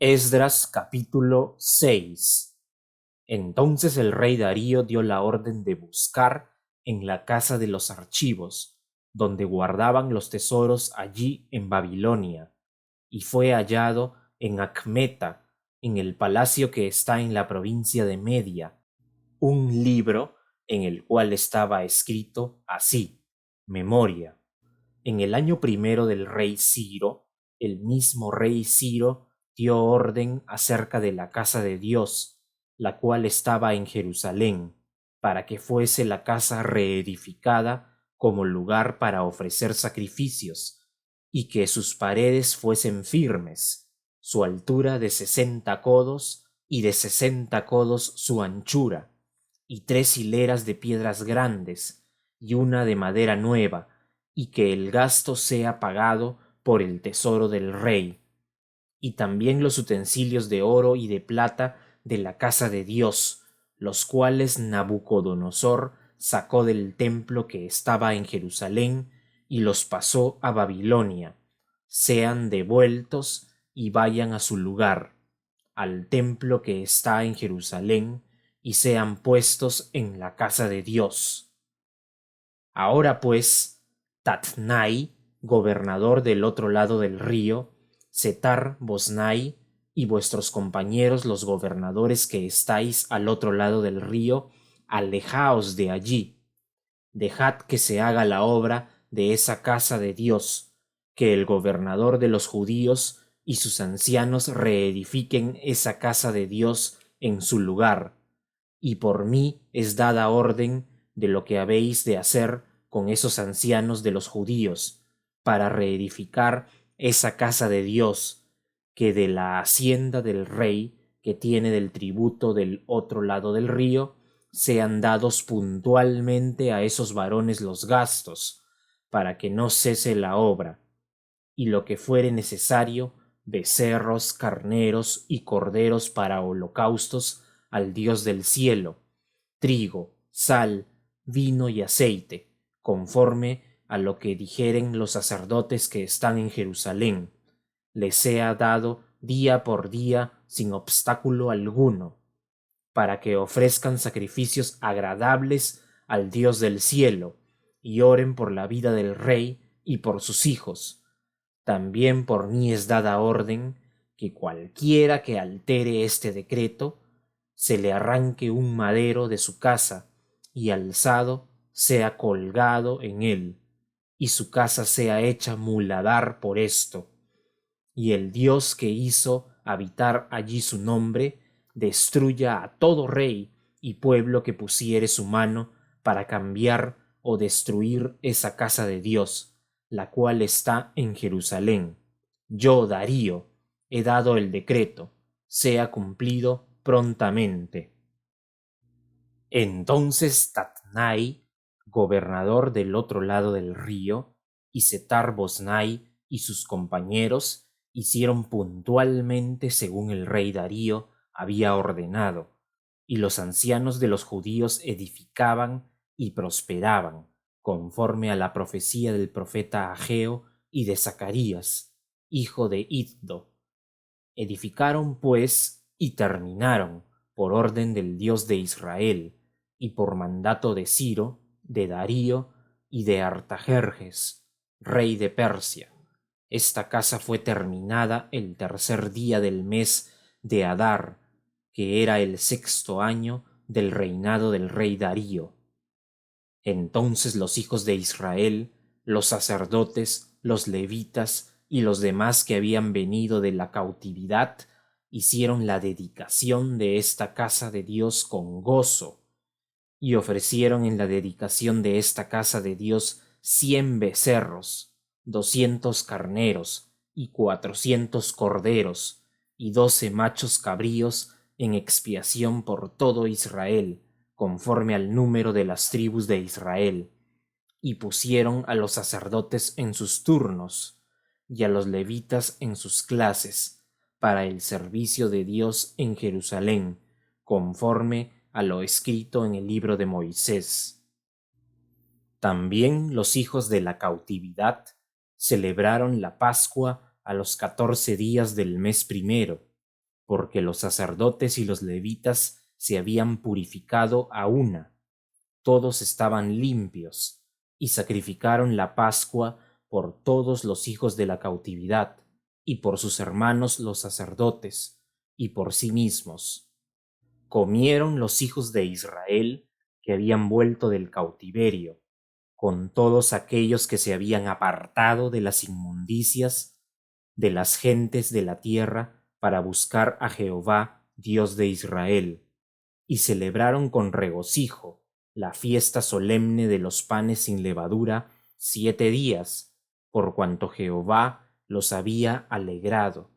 Esdras capítulo 6. Entonces el rey Darío dio la orden de buscar en la casa de los archivos, donde guardaban los tesoros allí en Babilonia, y fue hallado en Acmeta, en el palacio que está en la provincia de Media, un libro en el cual estaba escrito así: Memoria. En el año primero del rey Ciro, el mismo rey Ciro dio orden acerca de la casa de Dios, la cual estaba en Jerusalén, para que fuese la casa reedificada como lugar para ofrecer sacrificios, y que sus paredes fuesen firmes, su altura de 60 codos y de 60 codos su anchura, y 3 hileras de piedras grandes, y una de madera nueva, y que el gasto sea pagado por el tesoro del rey, y también los utensilios de oro y de plata de la casa de Dios, los cuales Nabucodonosor sacó del templo que estaba en Jerusalén y los pasó a Babilonia, sean devueltos y vayan a su lugar, al templo que está en Jerusalén, y sean puestos en la casa de Dios. Ahora pues, Tatnai, gobernador del otro lado del río, Setar Bosnai, y vuestros compañeros los gobernadores que estáis al otro lado del río, alejaos de allí. Dejad que se haga la obra de esa casa de Dios, que el gobernador de los judíos y sus ancianos reedifiquen esa casa de Dios en su lugar, y por mí es dada orden de lo que habéis de hacer con esos ancianos de los judíos, para reedificar esa casa de Dios, que de la hacienda del rey que tiene del tributo del otro lado del río, sean dados puntualmente a esos varones los gastos, para que no cese la obra, y lo que fuere necesario, becerros, carneros y corderos para holocaustos al Dios del cielo, trigo, sal, vino y aceite, conforme a lo que dijeren los sacerdotes que están en Jerusalén, les sea dado día por día sin obstáculo alguno, para que ofrezcan sacrificios agradables al Dios del cielo, y oren por la vida del rey y por sus hijos. También por mí es dada orden que cualquiera que altere este decreto, se le arranque un madero de su casa, y alzado sea colgado en él, y su casa sea hecha muladar por esto, y el Dios que hizo habitar allí su nombre destruya a todo rey y pueblo que pusiere su mano para cambiar o destruir esa casa de Dios, la cual está en Jerusalén. Yo, Darío, he dado el decreto, sea cumplido prontamente. Entonces Tatnai, gobernador del otro lado del río, y Setar Bosnai y sus compañeros hicieron puntualmente según el rey Darío había ordenado, y los ancianos de los judíos edificaban y prosperaban, conforme a la profecía del profeta Ageo y de Zacarías, hijo de Iddo. Edificaron pues y terminaron, por orden del Dios de Israel, y por mandato de Ciro, de Darío y de Artajerjes, rey de Persia. Esta casa fue terminada el tercer día del mes de Adar, que era el 6º año del reinado del rey Darío. Entonces los hijos de Israel, los sacerdotes, los levitas y los demás que habían venido de la cautividad, hicieron la dedicación de esta casa de Dios con gozo, y ofrecieron en la dedicación de esta casa de Dios 100 becerros, 200 carneros y 400 corderos, y 12 machos cabríos en expiación por todo Israel, conforme al número de las tribus de Israel, y pusieron a los sacerdotes en sus turnos, y a los levitas en sus clases, para el servicio de Dios en Jerusalén, conforme a lo escrito en el libro de Moisés. También los hijos de la cautividad celebraron la Pascua a los 14 días del mes primero, porque los sacerdotes y los levitas se habían purificado a una. Todos estaban limpios, y sacrificaron la Pascua por todos los hijos de la cautividad, y por sus hermanos los sacerdotes, y por sí mismos. Comieron los hijos de Israel que habían vuelto del cautiverio, con todos aquellos que se habían apartado de las inmundicias de las gentes de la tierra para buscar a Jehová, Dios de Israel, y celebraron con regocijo la fiesta solemne de los panes sin levadura 7 días, por cuanto Jehová los había alegrado,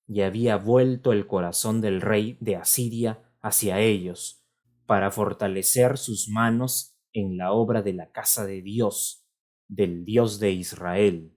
y había vuelto el corazón del rey de Asiria hacia ellos, para fortalecer sus manos en la obra de la casa de Dios, del Dios de Israel.